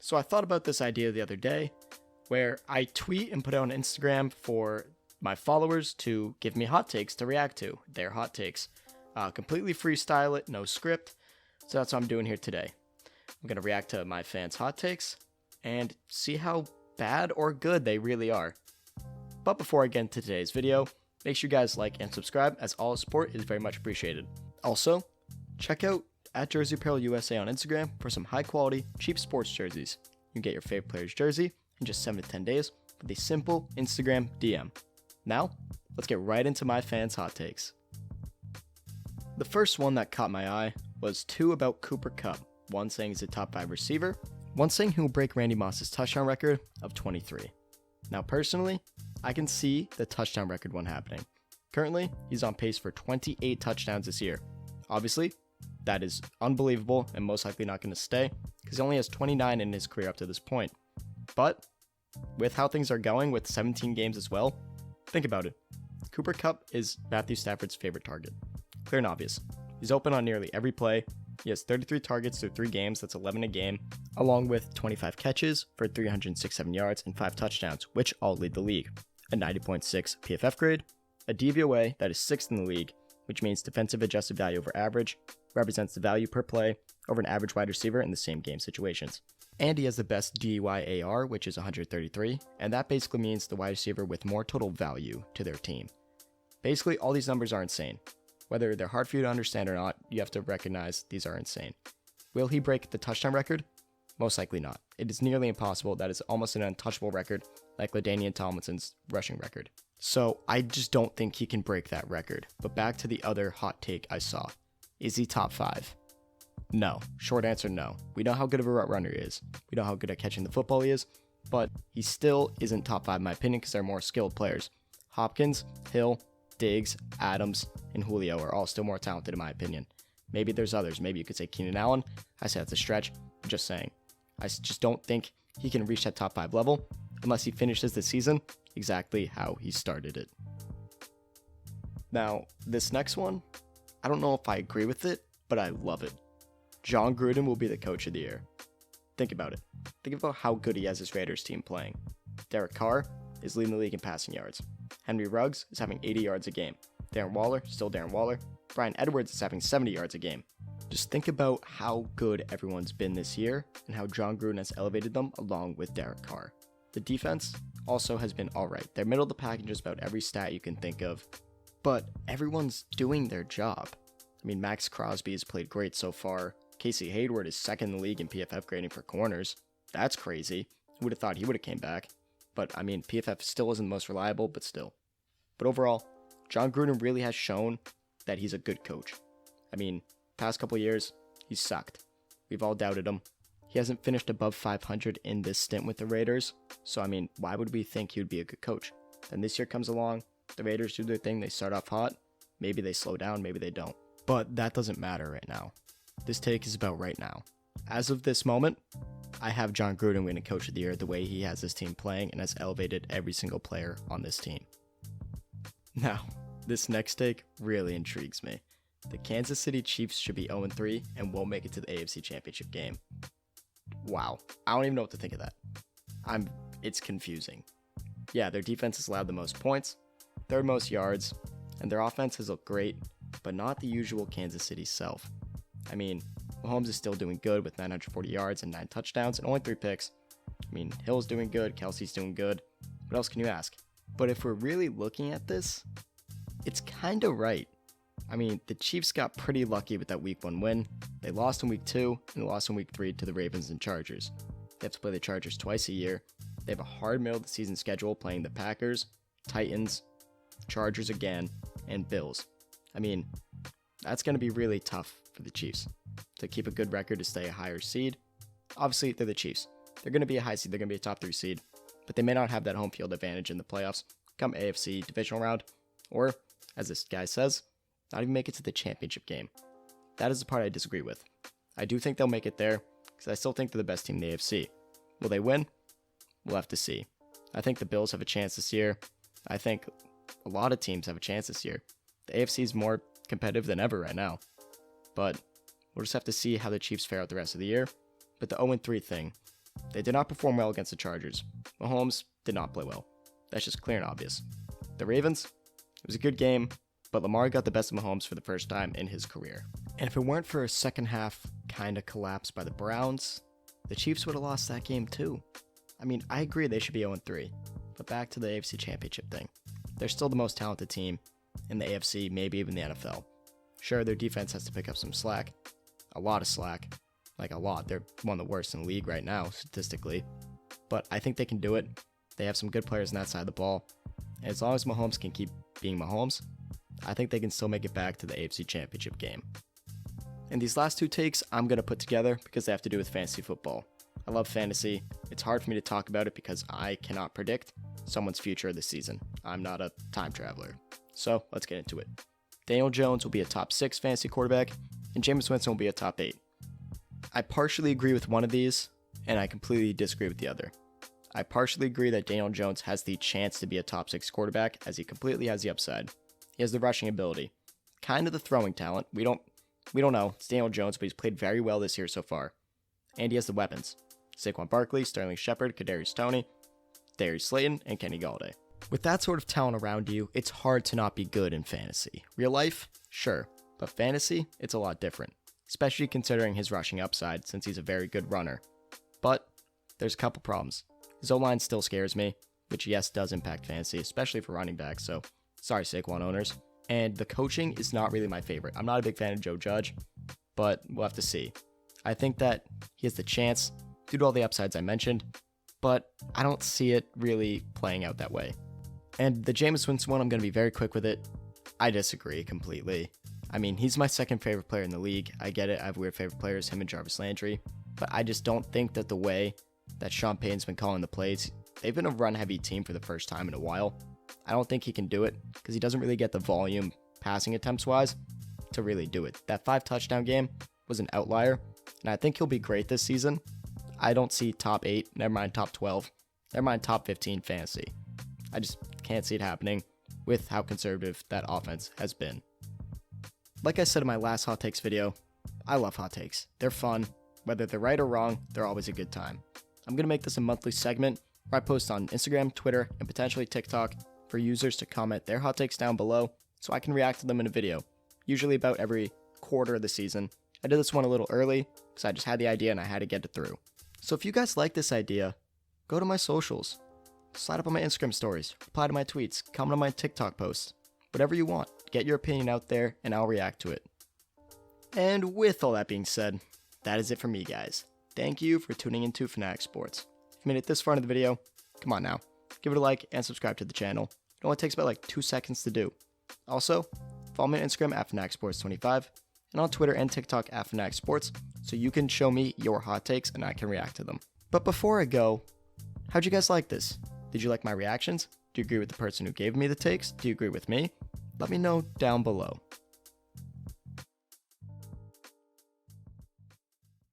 So I thought about this idea the other day where I tweet and put it on Instagram for my followers to give me hot takes to react to, their hot takes. Completely freestyle it, no script. So that's what I'm doing here today. I'm going to react to my fans' hot takes and see how bad or good they really are. But before I get into today's video, make sure you guys like and subscribe, as all support is very much appreciated. Also, check out at Jersey Apparel USA on Instagram for some high quality, cheap sports jerseys. You can get your favorite player's jersey in just 7 to 10 days with a simple Instagram DM. Now, let's get right into my fans' hot takes. The first one that caught my eye was 2 about Kupp. One saying he's a top 5 receiver, one saying he will break Randy Moss's touchdown record of 23. Now personally, I can see the touchdown record one happening. Currently, he's on pace for 28 touchdowns this year. Obviously, that is unbelievable and most likely not going to stay because he only has 29 in his career up to this point. But with how things are going with 17 games as well, think about it. Kupp is Matthew Stafford's favorite target. Clear and obvious. He's open on nearly every play. He has 33 targets through 3 games, that's 11 a game, along with 25 catches for 367 yards and 5 touchdowns, which all lead the league. A 90.6 PFF grade, a DVOA that is 6th in the league, which means defensive adjusted value over average, represents the value per play over an average wide receiver in the same game situations. And he has the best DYAR, which is 133, and that basically means the wide receiver with more total value to their team. Basically, all these numbers are insane. Whether they're hard for you to understand or not, you have to recognize these are insane. Will he break the touchdown record? Most likely not. It is nearly impossible. That is almost an untouchable record, like LaDainian Tomlinson's rushing record. So I just don't think he can break that record. But back to the other hot take I saw. Is he top 5? No. Short answer, no. We know how good of a route runner he is. We know how good at catching the football he is. But he still isn't top 5 in my opinion because they're more skilled players. Hopkins, Hill, Diggs, Adams, and Julio are all still more talented in my opinion. Maybe there's others. Maybe you could say Keenan Allen. I say that's a stretch. I'm just saying. I just don't think he can reach that top 5 level unless he finishes the season exactly how he started it. Now, this next one, I don't know if I agree with it, but I love it. Jon Gruden will be the coach of the year. Think about it. Think about how good he has his Raiders team playing. Derek Carr is leading the league in passing yards. Henry Ruggs is having 80 yards a game. Darren Waller, still Darren Waller. Bryan Edwards is having 70 yards a game. Just think about how good everyone's been this year and how Jon Gruden has elevated them along with Derek Carr. The defense also has been alright. They're middle of the pack in just about every stat you can think of. But everyone's doing their job. I mean, Max Crosby has played great so far. Casey Hayward is 2nd in the league in PFF grading for corners. That's crazy. Who would have thought he would have came back? But, I mean, PFF still isn't the most reliable, but still. But overall, Jon Gruden really has shown that he's a good coach. I mean, past couple years, he's sucked. We've all doubted him. He hasn't finished above 500 in this stint with the Raiders. So, I mean, why would we think he would be a good coach? Then this year comes along, the Raiders do their thing, they start off hot. Maybe they slow down, maybe they don't. But that doesn't matter right now. This take is about right now. As of this moment, I have Jon Gruden winning Coach of the Year the way he has his team playing and has elevated every single player on this team. Now, this next take really intrigues me. The Kansas City Chiefs should be 0-3 and won't make it to the AFC Championship game. Wow, I don't even know what to think of that. It's confusing. Yeah, their defense has allowed the most points, 3rd most yards, and their offense has looked great, but not the usual Kansas City self. I mean, Mahomes is still doing good with 940 yards and 9 touchdowns and only 3 picks. I mean, Hill's doing good, Kelsey's doing good. What else can you ask? But if we're really looking at this, it's kind of right. I mean, the Chiefs got pretty lucky with that Week 1 win. They lost in Week 2 and they lost in Week 3 to the Ravens and Chargers. They have to play the Chargers twice a year. They have a hard middle of the season schedule playing the Packers, Titans, Chargers again, and Bills. I mean, that's going to be really tough for the Chiefs to keep a good record to stay a higher seed. Obviously, they're the Chiefs. They're going to be a high seed. They're going to be a top 3 seed. But they may not have that home field advantage in the playoffs come AFC divisional round. Or, as this guy says, not even make it to the championship game. That is the part I disagree with. I do think they'll make it there because I still think they're the best team in the AFC. Will they win? We'll have to see. I think the Bills have a chance this year. I think a lot of teams have a chance this year. The AFC is more competitive than ever right now. But we'll just have to see how the Chiefs fare out the rest of the year. But the 0-3 thing, They did not perform well against the Chargers. Mahomes did not play well. That's just clear and obvious. The Ravens, it was a good game, but Lamar got the best of Mahomes for the first time in his career. And if it weren't for a second half kind of collapse by the Browns, the Chiefs would have lost that game too. I mean, I agree they should be 0-3, but back to the AFC Championship thing. They're still the most talented team in the AFC, maybe even the NFL. Sure, their defense has to pick up some slack. A lot of slack. Like a lot. They're one of the worst in the league right now, statistically. But I think they can do it. They have some good players on that side of the ball. And as long as Mahomes can keep being Mahomes, I think they can still make it back to the AFC Championship game. And these last two takes I'm going to put together because they have to do with fantasy football. I love fantasy. It's hard for me to talk about it because I cannot predict someone's future this season. I'm not a time traveler. So let's get into it. Daniel Jones will be a top 6 fantasy quarterback, and Jameis Winston will be a top 8. I partially agree with one of these, and I completely disagree with the other. I partially agree that Daniel Jones has the chance to be a top 6 quarterback, as he completely has the upside. He has the rushing ability, kind of the throwing talent. We don't know. It's Daniel Jones, but he's played very well this year so far. And he has the weapons. Saquon Barkley, Sterling Shepard, Kadarius Toney, Darius Slayton, and Kenny Galladay. With that sort of talent around you, it's hard to not be good in fantasy. Real life? Sure. But fantasy? It's a lot different. Especially considering his rushing upside, since he's a very good runner. But there's a couple problems. His O-line still scares me, which yes does impact fantasy, especially for running backs, so sorry Saquon owners. And the coaching is not really my favorite. I'm not a big fan of Joe Judge, but we'll have to see. I think that he has the chance due to all the upsides I mentioned, but I don't see it really playing out that way. And the Jameis Winston one, I'm going to be very quick with it. I disagree completely. I mean, he's my second favorite player in the league. I get it. I have weird favorite players, him and Jarvis Landry. But I just don't think that the way that Sean Payton's been calling the plays, they've been a run-heavy team for the first time in a while. I don't think he can do it because he doesn't really get the volume passing attempts-wise to really do it. That 5-touchdown game was an outlier, and I think he'll be great this season. I don't see top 8, never mind top 12, never mind top 15 fantasy. I just can't see it happening with how conservative that offense has been. Like I said in my last Hot Takes video, I love hot takes. They're fun. Whether they're right or wrong, they're always a good time. I'm going to make this a monthly segment where I post on Instagram, Twitter, and potentially TikTok for users to comment their hot takes down below so I can react to them in a video, usually about every quarter of the season. I did this one a little early because I just had the idea and I had to get it through. So if you guys like this idea, go to my socials. Slide up on my Instagram stories, reply to my tweets, comment on my TikTok posts. Whatever you want, get your opinion out there and I'll react to it. And with all that being said, that is it for me, guys. Thank you for tuning into Fanatic Sports. If you made it this far into the video, come on now. Give it a like and subscribe to the channel. It only takes about like 2 seconds to do. Also, follow me on Instagram at FanaticSports25 and on Twitter and TikTok at Fanatic Sports so you can show me your hot takes and I can react to them. But before I go, how'd you guys like this? Did you like my reactions? Do you agree with the person who gave me the takes? Do you agree with me? Let me know down below.